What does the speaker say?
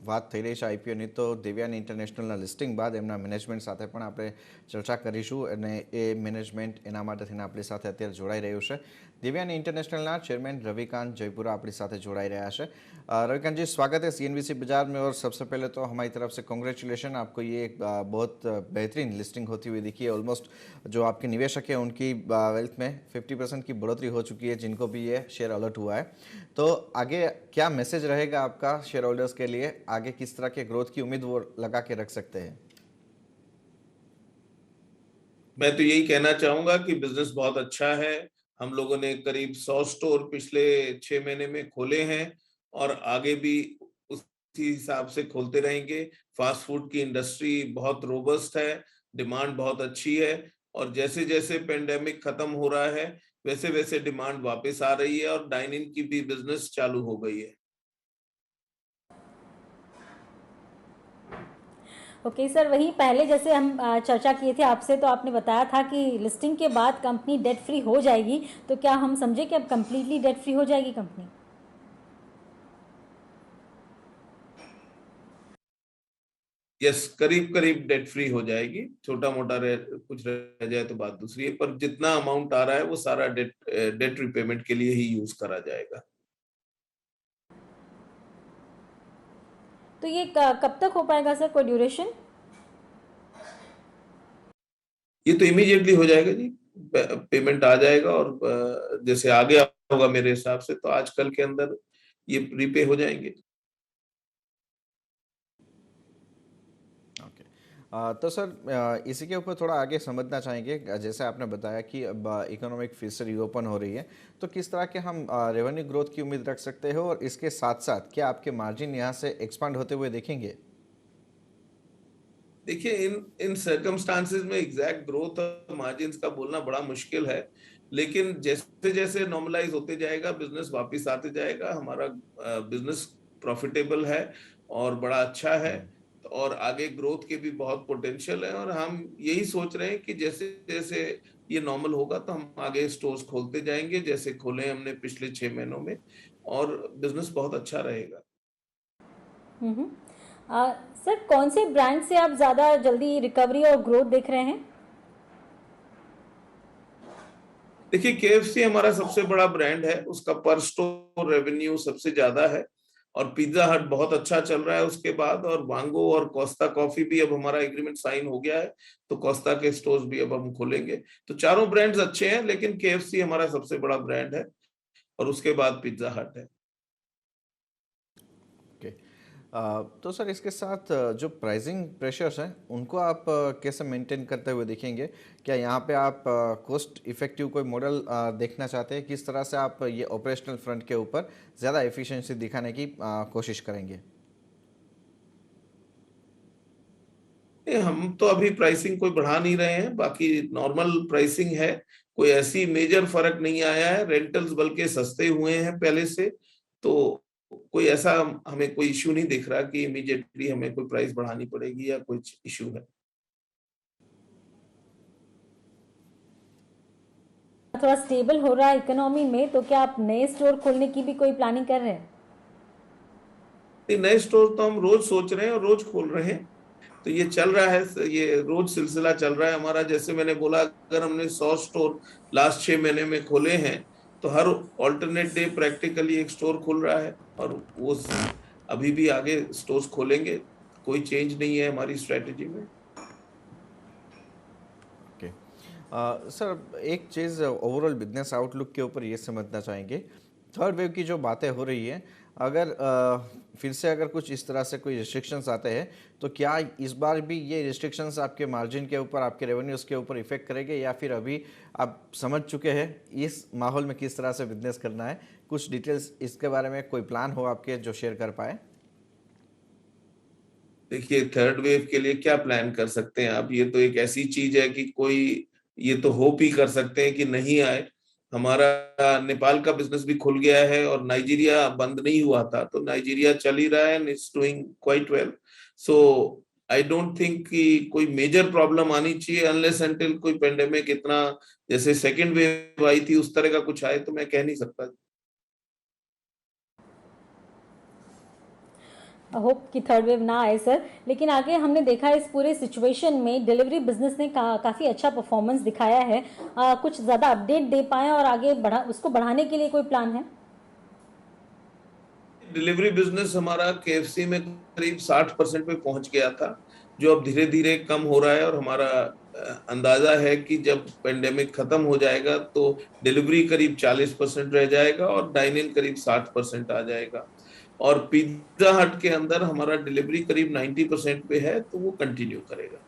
વાત થઈ રહી છે આઈપીઓની, તો દેવ્યાની ઇન્ટરનેશનલના લિસ્ટિંગ બાદ એમના મેનેજમેન્ટ સાથે પણ આપણે ચર્ચા કરીશું અને એ મેનેજમેન્ટ એના માટે થઈને આપણી સાથે અત્યારે જોડાઈ રહ્યું છે. देव्यानी इंटरनेशनल चेयरमैन रविकांत जयपुरा अपनी साथ जोड़ाई रहा है. रविकांत जी, स्वागत है सीएनबीसी बाजार में. और सबसे पहले तो हमारी तरफ से कांग्रेचुलेशन, आपको ये एक बहुत बेहतरीन लिस्टिंग होती हुई दिखी है. ऑलमोस्ट जो आपके निवेशक हैं उनकी वेल्थ में 50% की बढ़ोतरी हो चुकी है, जिनको भी ये शेयर अलर्ट हुआ है. तो आगे क्या मैसेज रहेगा आपका शेयर होल्डर्स के लिए? आगे किस तरह के ग्रोथ की उम्मीद वो लगा के रख सकते हैं? मैं तो यही कहना चाहूंगा कि बिजनेस बहुत अच्छा है. हम लोगों ने करीब 100 स्टोर पिछले 6 महीने में खोले हैं और आगे भी उसी हिसाब से खोलते रहेंगे. फास्ट फूड की इंडस्ट्री बहुत रोबस्ट है, डिमांड बहुत अच्छी है और जैसे जैसे पेंडेमिक खत्म हो रहा है वैसे वैसे डिमांड वापस आ रही है और डाइन इन की भी बिजनेस चालू हो गई है. ओके सर, वही पहले जैसे हम चर्चा किए थे आपसे, तो आपने बताया था कि लिस्टिंग के बाद कंपनी डेट फ्री हो जाएगी. तो क्या हम समझे कि अब कंप्लीटली डेट फ्री हो जाएगी कंपनी? यस, करीब करीब डेट फ्री हो जाएगी. छोटा मोटा कुछ रह जाए तो बात दूसरी है, पर जितना अमाउंट आ रहा है वो सारा डेट रिपेमेंट के लिए ही यूज करा जाएगा. तो ये कब तक हो पाएगा सर, कोई ड्यूरेशन? ये तो इमीडिएटली हो जाएगा जी. पेमेंट आ जाएगा और जैसे आगे होगा मेरे हिसाब से तो आजकल के अंदर ये रीपे हो जाएंगे. तो सर इसी के ऊपर थोड़ा आगे समझना चाहेंगे. जैसे आपने बताया कि अब इकोनॉमिक फिर से रीओपन हो रही है, तो किस तरह के हम रेवेन्यू ग्रोथ की उम्मीद रख सकते हो, और इसके साथ साथ क्या आपके मार्जिन यहाँ से एक्सपांड होते हुए देखेंगे? देखिए, इन सर्कमस्टांसेस में एग्जैक्ट ग्रोथ और मार्जिन्स का बोलना बड़ा मुश्किल है, लेकिन जैसे जैसे नॉर्मलाइज होते जाएगा बिजनेस वापस आते जाएगा. हमारा बिजनेस प्रॉफिटेबल है और बड़ा अच्छा है और आगे ग्रोथ के भी बहुत पोटेंशियल है. और हम यही सोच रहे हैं कि जैसे जैसे ये नॉर्मल होगा तो हम आगे स्टोर्स खोलते जाएंगे, जैसे खोले हमने पिछले 6 महीनों में, और बिजनेस बहुत अच्छा रहेगा. सर, कौन से ब्रांड से आप ज़्यादा जल्दी रिकवरी और ग्रोथ देख रहे हैं? देखिए, केएफसी हमारा सबसे बड़ा ब्रांड है, उसका पर स्टोर रेवेन्यू सबसे ज्यादा है और पिज्जा हट बहुत अच्छा चल रहा है उसके बाद. और वांगो और कोस्टा कॉफी भी अब हमारा एग्रीमेंट साइन हो गया है, तो कोस्टा के स्टोर्स भी अब हम खोलेंगे. तो चारों ब्रांड्स अच्छे हैं, लेकिन केएफसी हमारा सबसे बड़ा ब्रांड है और उसके बाद पिज्जा हट है. तो सर इसके साथ जो प्राइसिंग प्रेशर्स हैं उनको आप कैसे मेंटेन करते हुए देखेंगे? क्या यहाँ पे आप कॉस्ट इफेक्टिव कोई मॉडल देखना चाहते हैं? किस तरह से आप ये ऑपरेशनल फ्रंट के ऊपर ज़्यादा एफिशिएंसी दिखाने की कोशिश करेंगे? हम तो अभी प्राइसिंग कोई बढ़ा नहीं रहे हैं, बाकी नॉर्मल प्राइसिंग है. कोई ऐसी मेजर फर्क नहीं आया है. रेंटल्स बल्कि सस्ते हुए हैं पहले से, तो कोई ऐसा हमें कोई इश्यू नहीं दिख रहा कि इमीडिएटली हमें कोई प्राइस बढ़ानी पड़ेगी या कुछ इश्यू है. थोड़ा स्टेबल हो रहा है इकोनॉमी में, तो क्या आप नए स्टोर खोलने की भी कोई प्लानिंग कर रहे हैं? नए स्टोर तो हम रोज सोच रहे हैं और रोज खोल रहे हैं. तो ये चल रहा है, ये रोज सिलसिला चल रहा है हमारा. जैसे मैंने बोला, अगर हमने 100 स्टोर लास्ट 6 महीने में खोले हैं तो हर ऑल्टरनेट डे प्रैक्टिकली एक स्टोर खुल रहा है और वो अभी भी आगे स्टोर्स खोलेंगे. कोई चेंज नहीं है हमारी स्ट्रेटेजी में. सर एक चीज़ ओवरऑल बिजनेस आउटलुक के ऊपर ये समझना चाहेंगे, थर्ड वेव की जो बातें हो रही है, अगर फिर से अगर कुछ इस तरह से कोई रिस्ट्रिक्शंस आते हैं, तो क्या इस बार भी ये रिस्ट्रिक्शंस आपके मार्जिन के ऊपर, आपके रेवेन्यूज़ के ऊपर इफेक्ट करेंगे, या फिर अभी आप समझ चुके हैं इस माहौल में किस तरह से बिजनेस करना है? कुछ डिटेल्स इसके बारे में कोई प्लान हो आपके जो शेयर कर पाए? देखिए, थर्ड वेव के लिए क्या प्लान कर सकते हैं आप? ये तो एक ऐसी चीज है कि कोई ये तो होप ही कर सकते हैं कि नहीं आए. हमारा नेपाल का बिजनेस भी खुल गया है और नाइजीरिया बंद नहीं हुआ था, तो नाइजीरिया चल ही रहा है and it's doing quite well. So I don't think कि कोई मेजर प्रॉब्लम आनी चाहिए अनलेस अनटिल कोई पेंडेमिक इतना जैसे सेकेंड वेव आई थी उस तरह का कुछ आए, तो मैं कह नहीं सकता. होप कि थर्ड वेव ना आए सर, लेकिन आगे हमने देखा इस पूरे सिचुएशन में डिलीवरी बिजनेस ने काफ़ी अच्छा परफॉर्मेंस दिखाया है। कुछ ज़्यादा अपडेट दे पाएँ और आगे उसको बढ़ाने के लिए कोई प्लान है? डिलीवरी बिजनेस हमारा केएफसी में करीब 60% पे पहुंच गया था, जो अब धीरे धीरे कम हो रहा है, और हमारा अंदाजा है कि जब पेंडेमिक खत्म हो जाएगा तो डिलीवरी करीब 40% रह जाएगा और डाइन इन करीब 60% आ जाएगा। और पिज्जा हट के अंदर हमारा डिलीवरी करीब 90% पे है, तो वो कंटिन्यू करेगा।